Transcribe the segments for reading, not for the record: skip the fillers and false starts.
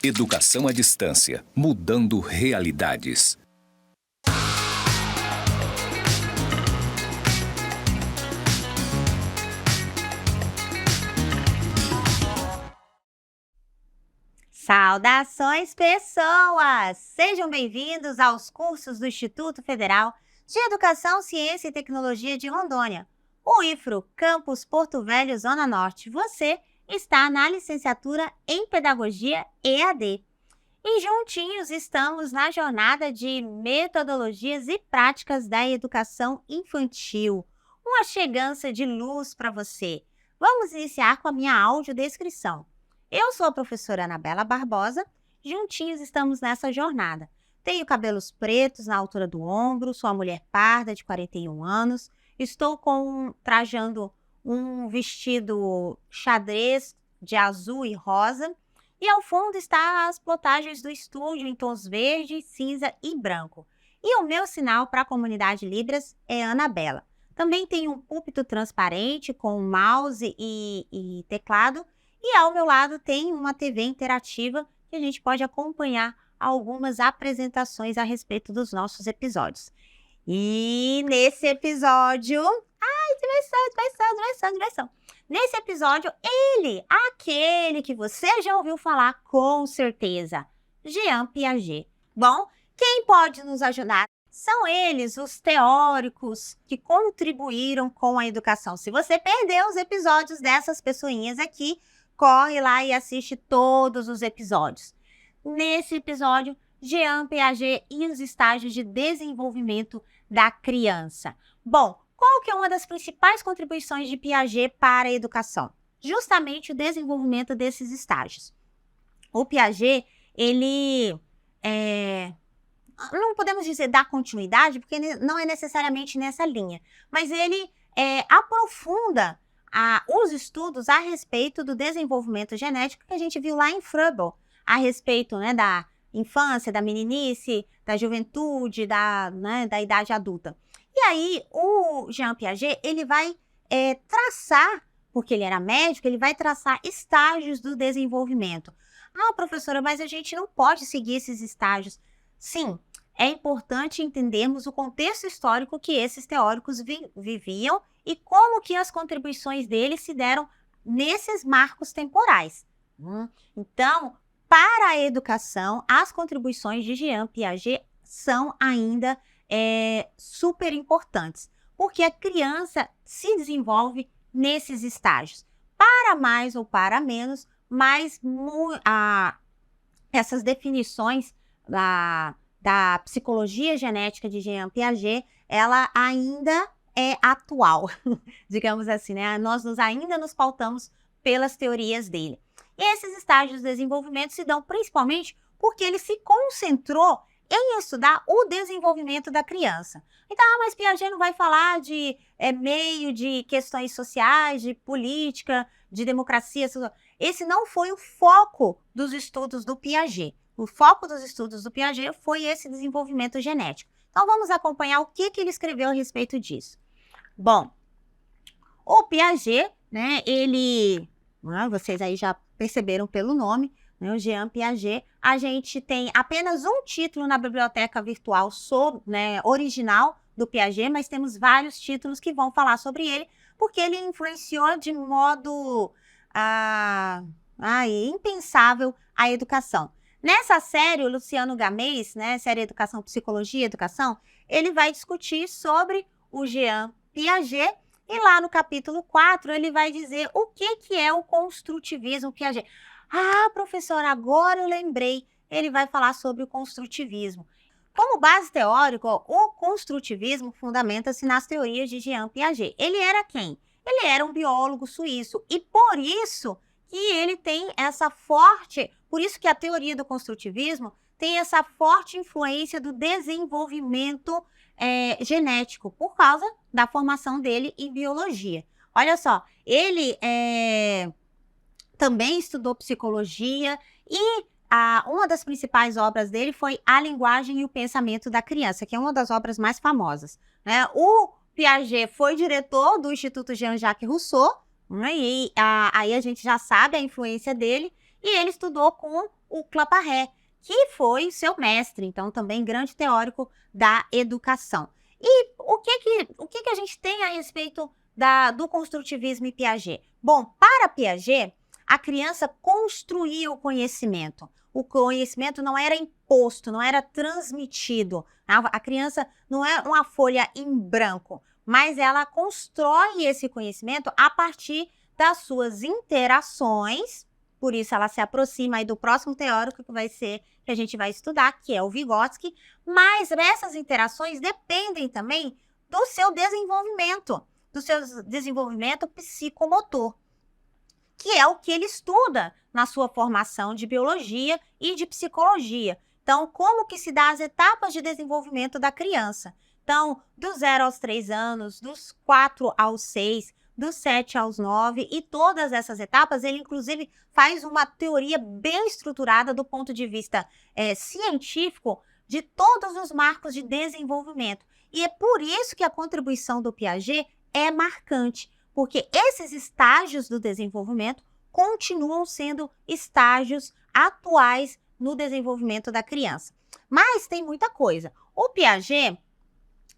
Educação à distância, mudando realidades. Saudações, pessoas! Sejam bem-vindos aos cursos do Instituto Federal de Educação, Ciência e Tecnologia de Rondônia, o IFRO, Campus Porto Velho, Zona Norte. Você está na licenciatura em Pedagogia EAD. E juntinhos estamos na jornada de metodologias e práticas da educação infantil. Uma chegança de luz para você. Vamos iniciar com a minha audiodescrição. Eu sou a professora Anabela Barbosa, juntinhos estamos nessa jornada. Tenho cabelos pretos na altura do ombro, sou uma mulher parda de 41 anos, estou trajando um vestido xadrez de azul e rosa, e ao fundo está as plotagens do estúdio em tons verde, cinza e branco. E o meu sinal para a comunidade Libras é Anabela. Também tenho um púlpito transparente com mouse e teclado, e ao meu lado tem uma TV interativa que a gente pode acompanhar algumas apresentações a respeito dos nossos episódios. E nesse episódio... diversão! Nesse episódio, aquele que você já ouviu falar com certeza, Jean Piaget. Bom, quem pode nos ajudar? São eles, os teóricos que contribuíram com a educação. Se você perdeu os episódios dessas pessoinhas aqui, corre lá e assiste todos os episódios. Nesse episódio, Jean Piaget e os estágios de desenvolvimento da criança. Bom, qual que é uma das principais contribuições de Piaget para a educação? Justamente o desenvolvimento desses estágios. O Piaget, ele não podemos dizer dar continuidade, porque não é necessariamente nessa linha, mas ele aprofunda os estudos a respeito do desenvolvimento genético que a gente viu lá em Froebel, a respeito, né, da infância, da meninice, da juventude, da idade adulta. E aí, o Jean Piaget, ele vai traçar, porque ele era médico, ele vai traçar estágios do desenvolvimento. Ah, professora, mas a gente não pode seguir esses estágios. Sim, é importante entendermos o contexto histórico que esses teóricos viviam e como que as contribuições deles se deram nesses marcos temporais. Então, para a educação, as contribuições de Jean Piaget são ainda super importantes, porque a criança se desenvolve nesses estágios. Para mais ou para menos, mas essas definições da psicologia genética de Jean Piaget, ela ainda é atual, digamos assim, né? Nós ainda nos pautamos pelas teorias dele. E esses estágios de desenvolvimento se dão principalmente porque ele se concentrou em estudar o desenvolvimento da criança. Então, mas Piaget não vai falar de meio de questões sociais, de política, de democracia. Esse não foi o foco dos estudos do Piaget. O foco dos estudos do Piaget foi esse desenvolvimento genético. Então, vamos acompanhar o que ele escreveu a respeito disso. Bom, o Piaget, né, vocês aí já perceberam pelo nome, né, o Jean Piaget, a gente tem apenas um título na biblioteca virtual original do Piaget, mas temos vários títulos que vão falar sobre ele, porque ele influenciou de modo impensável a educação. Nessa série, o Luciano Gamês, né, série Educação, Psicologia e Educação, ele vai discutir sobre o Jean Piaget, e lá no capítulo 4, ele vai dizer o que é o construtivismo Piaget. Ah, professora, agora eu lembrei. Ele vai falar sobre o construtivismo. Como base teórica, o construtivismo fundamenta-se nas teorias de Jean Piaget. Ele era quem? Ele era um biólogo suíço, e por isso que ele tem por isso que a teoria do construtivismo tem essa forte influência do desenvolvimento genético, por causa da formação dele em biologia. Olha só, ele também estudou psicologia e uma das principais obras dele foi A Linguagem e o Pensamento da Criança, que é uma das obras mais famosas, né? O Piaget foi diretor do Instituto Jean-Jacques Rousseau, né? E aí a gente já sabe a influência dele, e ele estudou com o Claparré, que foi seu mestre, então também grande teórico da educação. E o que a gente tem a respeito do construtivismo e Piaget? Bom, para Piaget, a criança construía o conhecimento. O conhecimento não era imposto, não era transmitido. A criança não é uma folha em branco, mas ela constrói esse conhecimento a partir das suas interações. Por isso ela se aproxima aí do próximo teórico que a gente vai estudar, que é o Vygotsky, mas essas interações dependem também do seu desenvolvimento psicomotor, que é o que ele estuda na sua formação de biologia e de psicologia. Então, como que se dá as etapas de desenvolvimento da criança? Então, dos 0 aos 3 anos, dos 4 aos 6, dos 7 aos 9, e todas essas etapas, ele inclusive faz uma teoria bem estruturada do ponto de vista científico de todos os marcos de desenvolvimento. E é por isso que a contribuição do Piaget é marcante, porque esses estágios do desenvolvimento continuam sendo estágios atuais no desenvolvimento da criança. Mas tem muita coisa. O Piaget,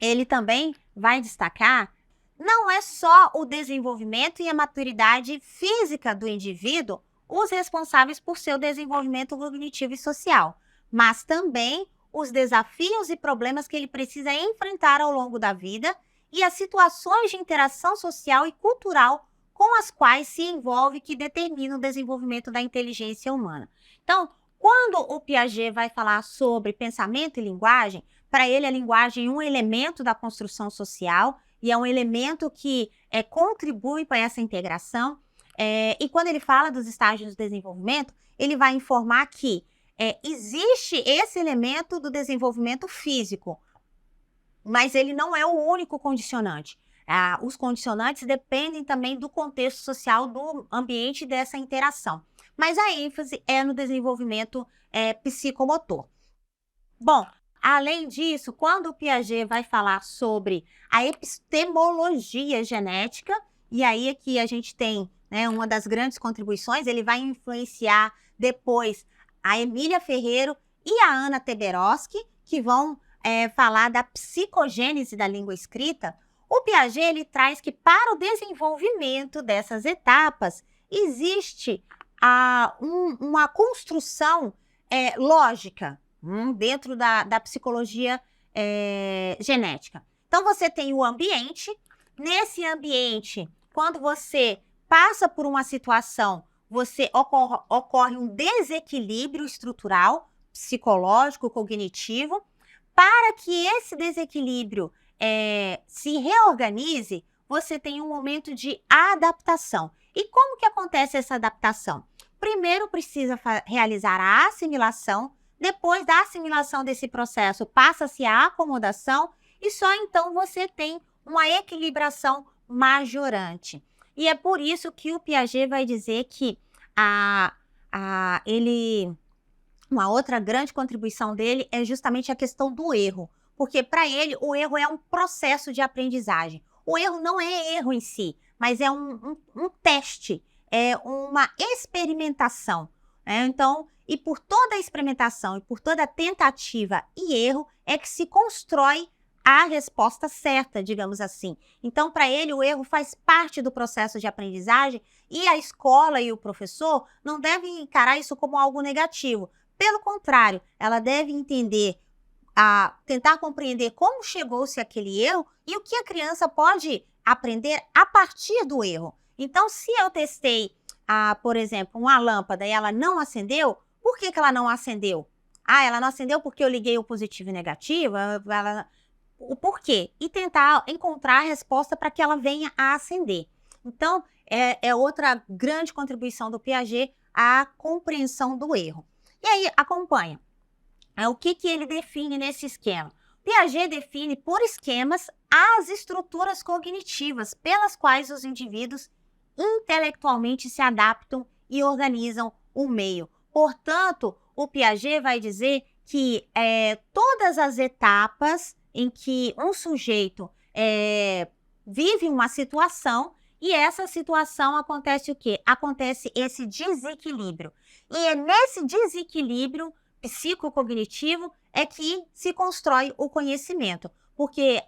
ele também vai destacar, não é só o desenvolvimento e a maturidade física do indivíduo os responsáveis por seu desenvolvimento cognitivo e social, mas também os desafios e problemas que ele precisa enfrentar ao longo da vida e as situações de interação social e cultural com as quais se envolve que determinam o desenvolvimento da inteligência humana. Então, quando o Piaget vai falar sobre pensamento e linguagem, para ele a linguagem é um elemento da construção social e é um elemento que contribui para essa integração. E quando ele fala dos estágios do desenvolvimento, ele vai informar que existe esse elemento do desenvolvimento físico, mas ele não é o único condicionante. Os condicionantes dependem também do contexto social, do ambiente dessa interação. Mas a ênfase é no desenvolvimento psicomotor. Bom, além disso, quando o Piaget vai falar sobre a epistemologia genética, e aí aqui a gente tem uma das grandes contribuições, ele vai influenciar depois a Emília Ferreiro e a Anna Teberoski, que vão falar da psicogênese da língua escrita. O Piaget ele traz que para o desenvolvimento dessas etapas existe uma construção lógica dentro da psicologia genética. Então, você tem o ambiente. Nesse ambiente, quando você passa por uma situação, ocorre um desequilíbrio estrutural, psicológico, cognitivo. Para que esse desequilíbrio se reorganize, você tem um momento de adaptação. E como que acontece essa adaptação? Primeiro precisa realizar a assimilação, depois da assimilação desse processo passa-se a acomodação e só então você tem uma equilibração majorante. E é por isso que o Piaget vai dizer que uma outra grande contribuição dele é justamente a questão do erro, porque para ele o erro é um processo de aprendizagem. O erro não é erro em si, mas é um teste, é uma experimentação. Então, e por toda a experimentação e por toda a tentativa e erro é que se constrói a resposta certa, digamos assim. Então, para ele, o erro faz parte do processo de aprendizagem e a escola e o professor não devem encarar isso como algo negativo. Pelo contrário, ela deve tentar compreender como chegou-se àquele erro e o que a criança pode aprender a partir do erro. Então, se eu testei, por exemplo, uma lâmpada e ela não acendeu, por que ela não acendeu? Ela não acendeu porque eu liguei o positivo e negativo? O porquê? E tentar encontrar a resposta para que ela venha a acender. Então, é outra grande contribuição do Piaget à compreensão do erro. E aí, acompanha. O que ele define nesse esquema? Piaget define por esquemas as estruturas cognitivas pelas quais os indivíduos intelectualmente se adaptam e organizam o meio. Portanto, o Piaget vai dizer que todas as etapas em que um sujeito vive uma situação E essa situação acontece o quê? Acontece esse desequilíbrio. E é nesse desequilíbrio psicocognitivo é que se constrói o conhecimento, porque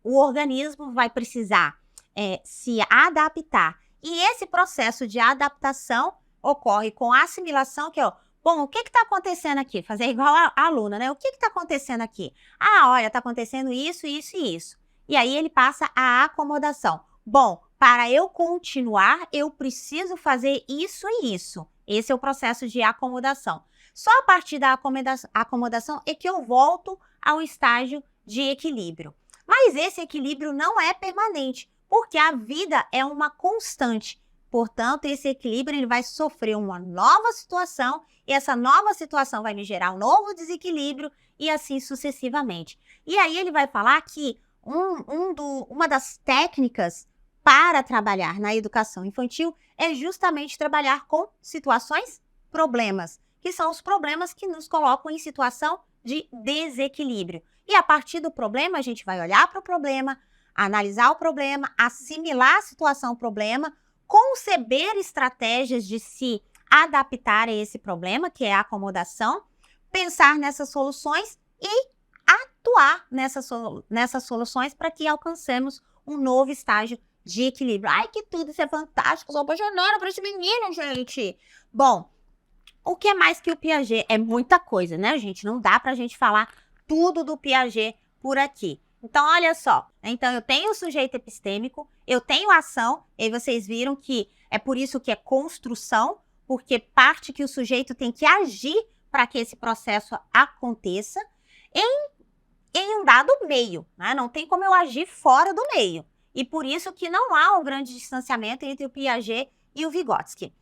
o organismo vai precisar se adaptar. E esse processo de adaptação ocorre com a assimilação, que é, bom, o que está acontecendo aqui? Fazer igual a aluna, né? O que está acontecendo aqui? Ah, olha, está acontecendo isso, isso e isso. E aí ele passa a acomodação. Bom, para eu continuar, eu preciso fazer isso e isso. Esse é o processo de acomodação. Só a partir da acomodação é que eu volto ao estágio de equilíbrio. Mas esse equilíbrio não é permanente, porque a vida é uma constante. Portanto, esse equilíbrio ele vai sofrer uma nova situação e essa nova situação vai me gerar um novo desequilíbrio e assim sucessivamente. E aí ele vai falar que uma das técnicas para trabalhar na educação infantil é justamente trabalhar com situações problemas, que são os problemas que nos colocam em situação de desequilíbrio. E a partir do problema, a gente vai olhar para o problema, analisar o problema, assimilar a situação problema, conceber estratégias de se adaptar a esse problema, que é a acomodação, pensar nessas soluções e atuar nessas soluções para que alcancemos um novo estágio de equilíbrio. Ai, que tudo, isso é fantástico, sou apaixonada por esse menino, gente. Bom, o que é mais que o Piaget? É muita coisa, né, gente? Não dá pra gente falar tudo do Piaget por aqui. Então, olha só. Então, eu tenho o sujeito epistêmico, eu tenho a ação, e vocês viram que é por isso que é construção, porque parte que o sujeito tem que agir para que esse processo aconteça em um dado meio, né? Não tem como eu agir fora do meio. E por isso que não há um grande distanciamento entre o Piaget e o Vygotsky.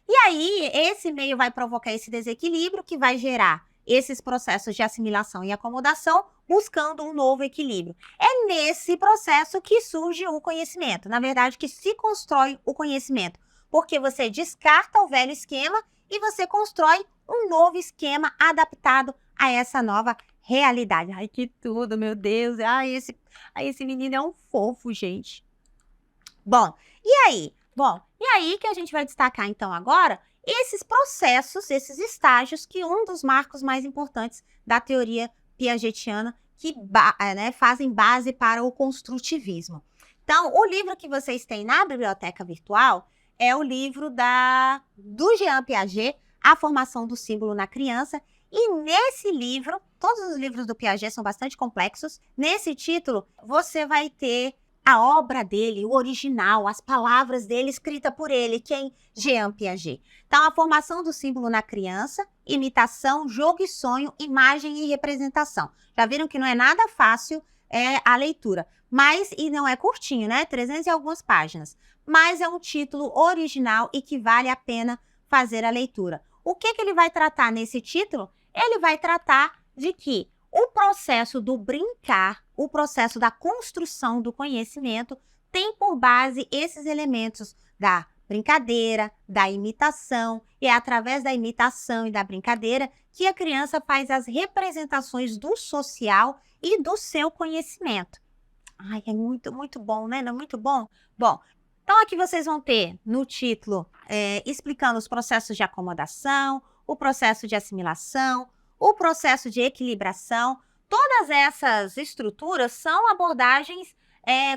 E aí, esse meio vai provocar esse desequilíbrio que vai gerar esses processos de assimilação e acomodação, buscando um novo equilíbrio. É nesse processo que surge o conhecimento, na verdade, que se constrói o conhecimento, porque você descarta o velho esquema e você constrói um novo esquema adaptado a essa nova realidade. Ai, que tudo, meu Deus. Ai, esse menino é um fofo, gente. Bom, e aí? Bom, e aí que a gente vai destacar, então, agora, esses processos, esses estágios, que um dos marcos mais importantes da teoria piagetiana, que fazem base para o construtivismo. Então, o livro que vocês têm na biblioteca virtual é o livro do Jean Piaget, A Formação do Símbolo na Criança, e nesse livro, todos os livros do Piaget são bastante complexos, nesse título você vai ter a obra dele, o original, as palavras dele escrita por ele, quem? Jean Piaget. Então, a formação do símbolo na criança, imitação, jogo e sonho, imagem e representação. Já viram que não é nada fácil a leitura, e não é curtinho, né? 300 e algumas páginas. Mas é um título original e que vale a pena fazer a leitura. O que ele vai tratar nesse título? Ele vai tratar de que o processo do brincar, o processo da construção do conhecimento, tem por base esses elementos da brincadeira, da imitação, e é através da imitação e da brincadeira que a criança faz as representações do social e do seu conhecimento. Ai, é muito, muito bom, né? Não é muito bom? Bom, então aqui vocês vão ter no título explicando os processos de acomodação, o processo de assimilação, o processo de equilibração. Todas essas estruturas são abordagens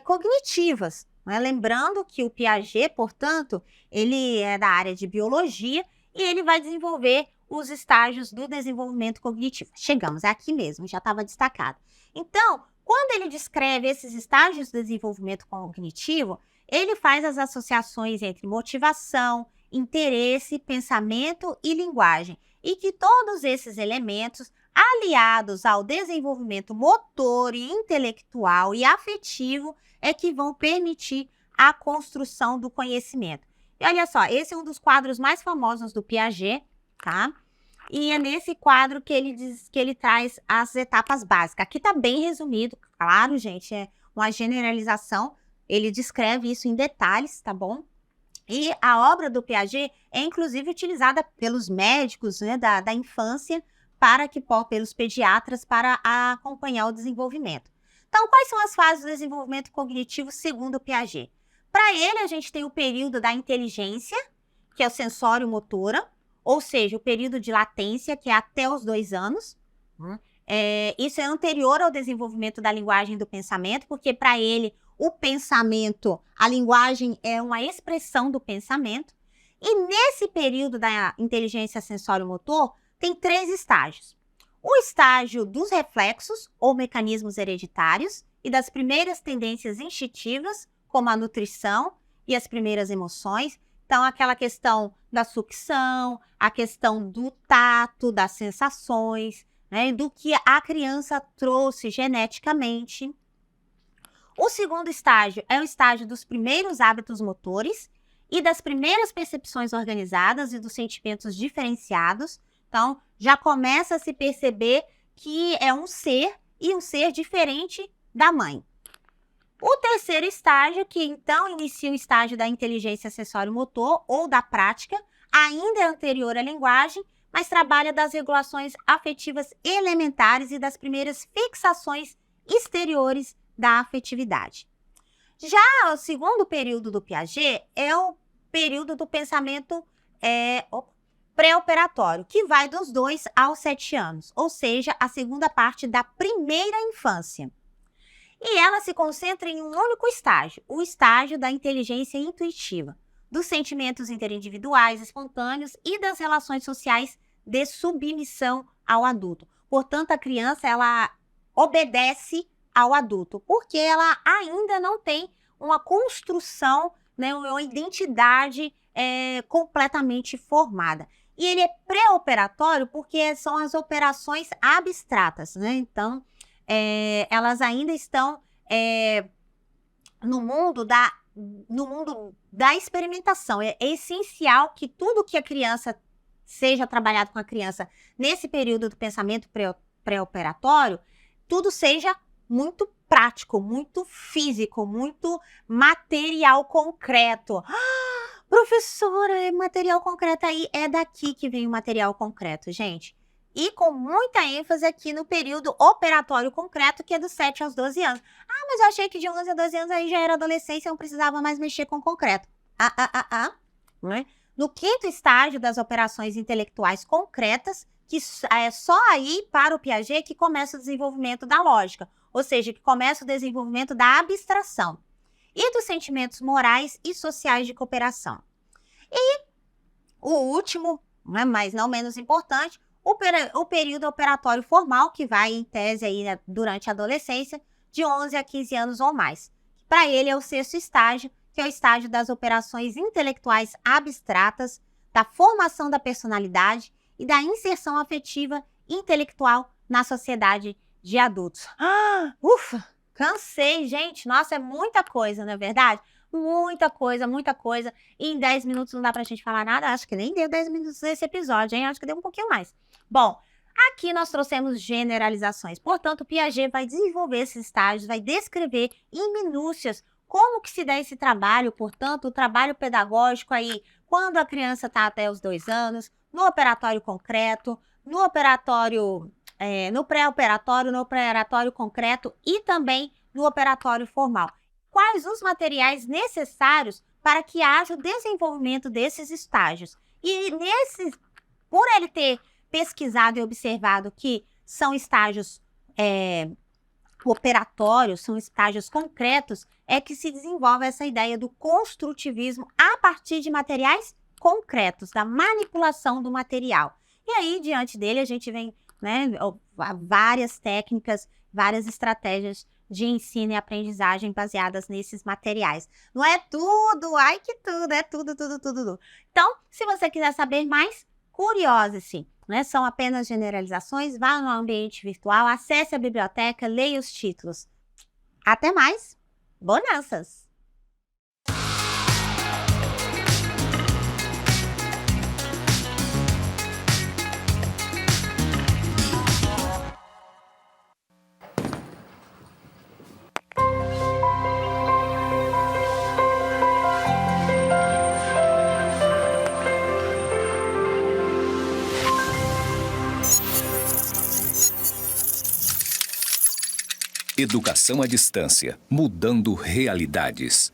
cognitivas, né? Lembrando que o Piaget, portanto, ele é da área de biologia e ele vai desenvolver os estágios do desenvolvimento cognitivo. Chegamos aqui mesmo, já estava destacado. Então, quando ele descreve esses estágios do desenvolvimento cognitivo, ele faz as associações entre motivação, interesse, pensamento e linguagem, e que todos esses elementos, aliados ao desenvolvimento motor e intelectual e afetivo, é que vão permitir a construção do conhecimento. E olha só, esse é um dos quadros mais famosos do Piaget, tá? E é nesse quadro que ele diz que ele traz as etapas básicas. Aqui tá bem resumido, claro, gente, é uma generalização. Ele descreve isso em detalhes, tá bom? E a obra do Piaget é, inclusive, utilizada pelos médicos, né, da infância, pelos pediatras, para acompanhar o desenvolvimento. Então, quais são as fases do desenvolvimento cognitivo segundo o Piaget? Para ele, a gente tem o período da inteligência, que é o sensório-motora, ou seja, o período de latência, que é até os 2 anos. Isso é anterior ao desenvolvimento da linguagem do pensamento, porque para ele, o pensamento, a linguagem é uma expressão do pensamento. E nesse período da inteligência sensório-motor, tem 3 estágios. O estágio dos reflexos, ou mecanismos hereditários, e das primeiras tendências instintivas, como a nutrição e as primeiras emoções. Então, aquela questão da sucção, a questão do tato, das sensações, né, do que a criança trouxe geneticamente. O segundo estágio é o estágio dos primeiros hábitos motores e das primeiras percepções organizadas e dos sentimentos diferenciados. Então, já começa a se perceber que é um ser e um ser diferente da mãe. O terceiro estágio, que então inicia o estágio da inteligência sensório-motor ou da prática, ainda é anterior à linguagem, mas trabalha das regulações afetivas elementares e das primeiras fixações exteriores da afetividade. Já o segundo período do Piaget é o período do pensamento pré-operatório, que vai dos 2 aos 7 anos, ou seja, a segunda parte da primeira infância. E ela se concentra em um único estágio, o estágio da inteligência intuitiva, dos sentimentos interindividuais espontâneos e das relações sociais de submissão ao adulto. Portanto, a criança ela obedece ao adulto, porque ela ainda não tem uma construção, né, uma identidade completamente formada. E ele é pré-operatório porque são as operações abstratas, né? Então, elas ainda estão no mundo da experimentação. É essencial que tudo que a criança seja trabalhado com a criança nesse período do pensamento pré-operatório, tudo seja muito prático, muito físico, muito material concreto. Professora, é material concreto aí? É daqui que vem o material concreto, gente. E com muita ênfase aqui no período operatório concreto, que é dos 7 aos 12 anos. Mas eu achei que de 11 a 12 anos aí já era adolescência, não precisava mais mexer com concreto. Né? No quinto estágio das operações intelectuais concretas, que é só aí para o Piaget que começa o desenvolvimento da lógica, ou seja, que começa o desenvolvimento da abstração e dos sentimentos morais e sociais de cooperação. E o último, né, mas não menos importante, o período operatório formal, que vai em tese aí, né, durante a adolescência, de 11 a 15 anos ou mais. Para ele é o sexto estágio, que é o estágio das operações intelectuais abstratas, da formação da personalidade e da inserção afetiva e intelectual na sociedade de adultos. Ufa! Cansei, gente. Nossa, é muita coisa, não é verdade? Muita coisa, muita coisa. E em 10 minutos não dá pra gente falar nada. Acho que nem deu 10 minutos nesse episódio, hein? Acho que deu um pouquinho mais. Bom, aqui nós trouxemos generalizações. Portanto, o Piaget vai desenvolver esses estágios, vai descrever em minúcias como que se dá esse trabalho. Portanto, o trabalho pedagógico aí, quando a criança está até os 2 anos, no operatório concreto, no operatório... no pré-operatório, no operatório concreto e também no operatório formal. Quais os materiais necessários para que haja o desenvolvimento desses estágios? E por ele ter pesquisado e observado que são estágios operatórios, são estágios concretos, é que se desenvolve essa ideia do construtivismo a partir de materiais concretos, da manipulação do material. E aí, diante dele, a gente vem, né, várias técnicas, várias estratégias de ensino e aprendizagem baseadas nesses materiais. Não é tudo, ai que tudo, é tudo. Então, se você quiser saber mais, curiose-se, né? São apenas generalizações, vá no ambiente virtual, acesse a biblioteca, leia os títulos. Até mais, bonanças! Educação à distância, mudando realidades.